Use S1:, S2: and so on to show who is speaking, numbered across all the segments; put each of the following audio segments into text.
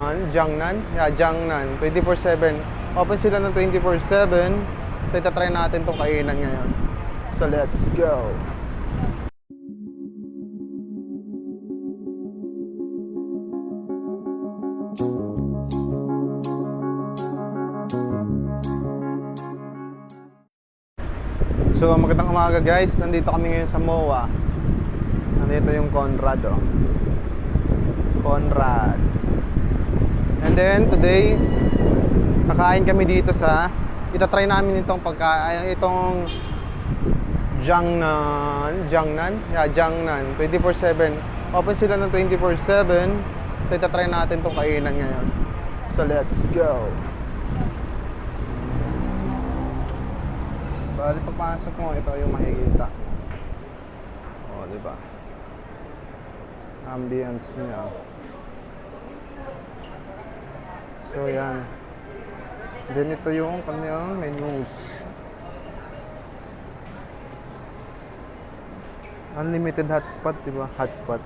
S1: Jiangnan? Yeah, Jiangnan. 24/7. Open sila ng 24/7. So, itatry natin itong kainan ngayon. So, let's go! So, magandang umaga guys. Nandito kami ngayon sa MOA. Nandito yung Conrad, oh. Conrad. And then, today, kakain kami dito sa... Itatry namin itong itong Jiangnan. Jiangnan? Yeah, Jiangnan. 24/7. Open sila ng 24/7. So, itatry natin itong kainan ngayon. So, let's go! Bali, pagpasok mo, ito yung makikita. O, diba? Ambience niya. So, yan. Then, ito yung kanyang menus. Unlimited hotspot, diba? Hotspot.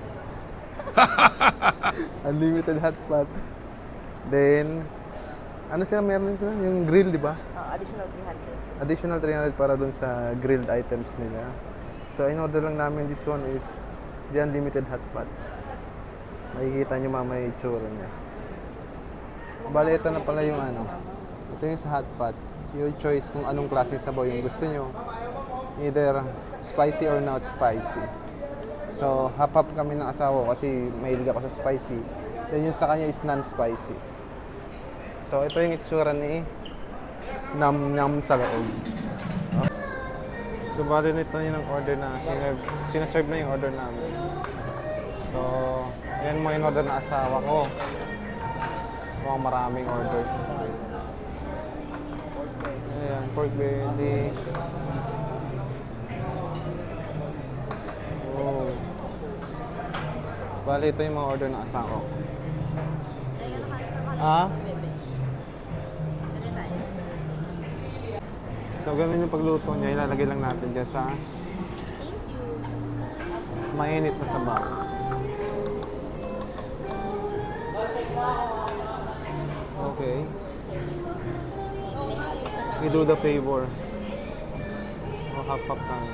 S1: Unlimited hotspot. Then, ano sila? Meron sila? Yung grill, diba?
S2: Additional 300.
S1: Additional 300 para dun sa grilled items nila. So, in order lang namin this one is the unlimited hotpot. Makikita nyo mamaya yung itsura niya. Bale, ito na pala yung ano. Ito yung sa hotpot. So, your choice kung anong klaseng sabaw yung gusto nyo. Either spicy or not spicy. So, half-half kami ng asawa ko kasi mahilig ako sa spicy. Then yung sa kanya is non-spicy. So, ito yung itsura ni nam-nam sa loob. Oh. So, bali nito yung order na sinaserve na yung order namin. So, yan mo yung order na asawa ko. Mukhang maraming order. Ayan, pork belly. Oh. Bali, ito yung mga order na asawa ko. Ah? So, ganun yung pagluto niya. Ilalagay lang natin dyan sa mainit na sabaw. Okay. We do the favor. O, hap-hap lang.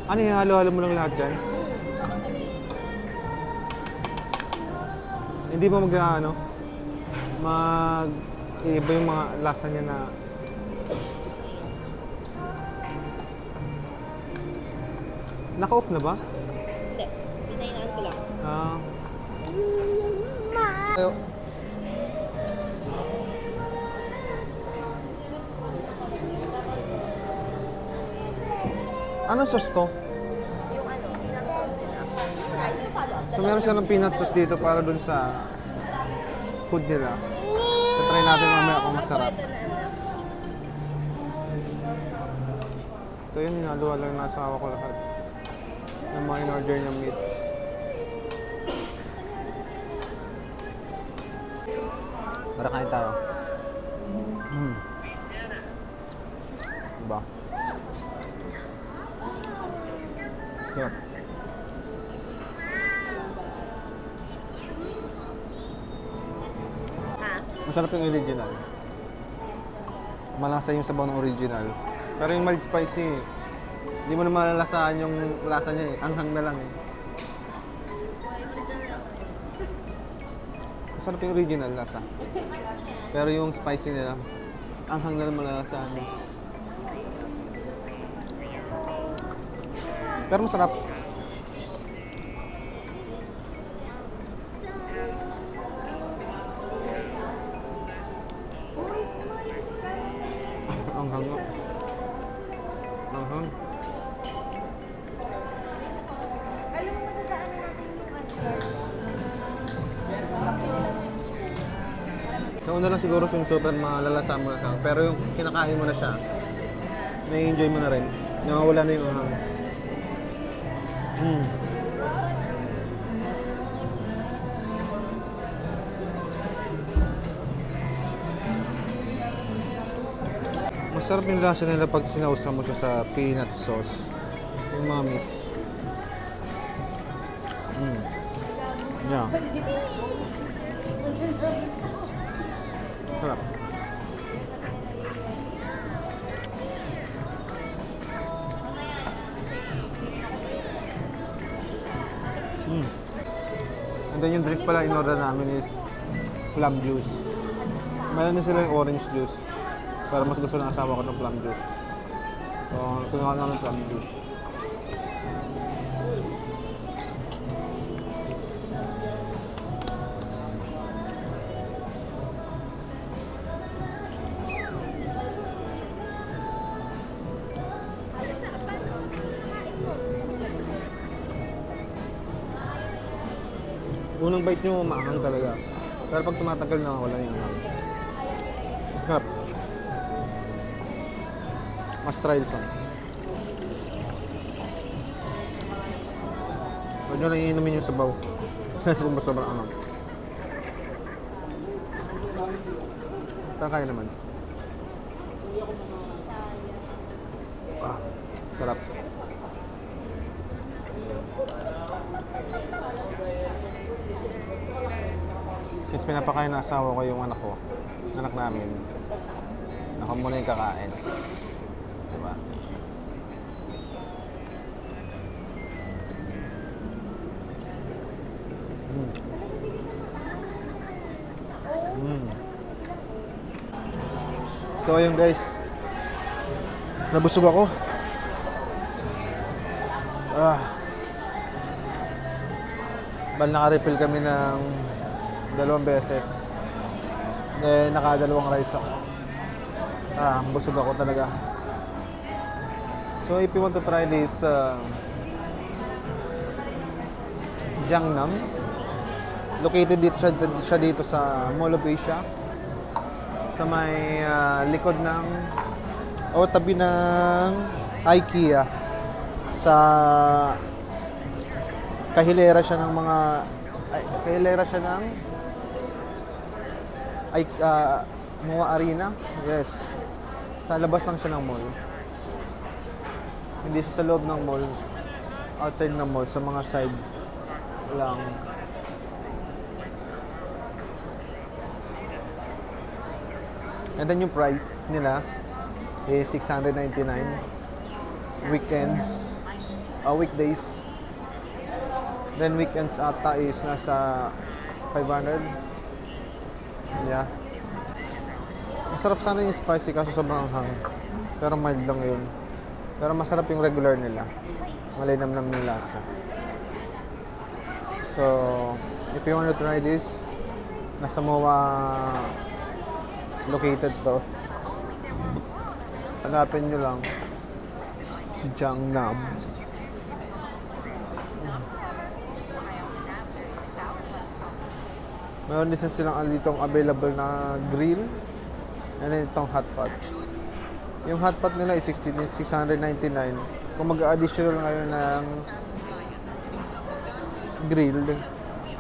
S1: Ano yung halo-halo mo lang lahat dyan? Hindi ba iba yung mga lasa niya na naka-off na ba?
S2: Hindi. Pinahinaan ko lang.
S1: Ayo. Ano sauce to?
S2: Yung peanut sauce nila. Ay, yung follow-up.
S1: So meron silang peanut sauce dito para dun sa food nila. So try natin mamaya kung masarap.
S2: Ito na anak.
S1: So yun, hinaluwa lang ng asawa ko lahat ng mga in-order ng meats. Tara, kain tayo. Diba? Sarap. Masarap yung original. Malasa yung sabaw ng original. Pero yung mild spicy, hindi mo na malalasahan yung lasa niya eh. Anghang na lang eh. Masarap yung original lasa. Pero yung spicy nila, anghang na lang malalasahan niya. Pero masarap. Anghang nga. Anghang.
S2: Alam mo, madadaanan natin yung
S1: Sa una lang siguro yung super malalasa mo na siya. Pero yung kinakain mo na siya, na-enjoy mo na rin. Nakawala na yung anghang. Masarap yung lasa nila pag sinausa mo siya sa peanut sauce. Yung mga meats. Yeah. Sarap. And then yung drinks pala in-order namin is plum juice. Mayroon din sila yung orange juice. Pero mas gusto ng asawa ko ng plum juice. So, kinuha namin plum juice. Unang bite nyo, maanghang talaga. Pero pag tumatagal na, wala yung anghang. Harap. Mas trials lang. Huwag nyo lang iinumin yung sabaw. Sobrang anghang. Pero kaya naman. Sarap. Since pinapakain ng asawa ko yung anak namin, ako muna yung kakain. Diba? So ayun guys, nabusog ako. Bal naka-refill kami ng 2 beses. Naka-2 rice ako. Busog ako talaga. So if you want to try this Jiangnam, located dito siya dito sa Mall of Asia. Sa may likod ng tabi ng IKEA. Sa kahilera siya ng mga Mua Arena. Yes. Sa labas lang siya ng mall. Hindi siya sa loob ng mall. Outside ng mall, sa mga side lang. And then yung price nila is $699. Weekdays. Then weekends ata is nasa 500. Yeah. Masarap sana yung spicy kaso sobrang anghang. Pero mild lang yun. Pero masarap yung regular nila. Malinamnam yung lasa. So, if you want to try this, nasa MOA located to. Hanapin nyo lang si Jiangnam. Meron din silang ditong available na grill and then itong hot pot. Yung hot pot nila is $699. Kung mag-additional kayo ng grill,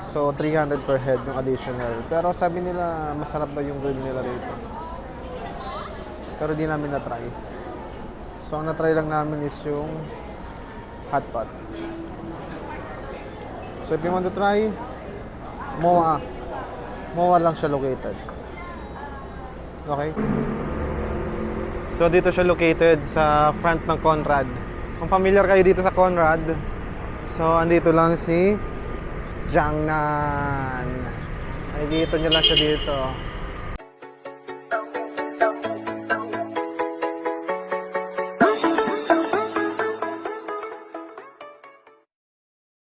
S1: so $300 per head yung additional. Pero sabi nila masarap daw yung grill nila rito. Pero di namin na-try. So ang na-try lang namin is yung hot pot. So if you want to try, MOA lang siya located. Okay? So dito siya located sa front ng Conrad. Kung familiar kayo dito sa Conrad, so andito lang si Jiangnan. Ay dito nyo lang siya dito.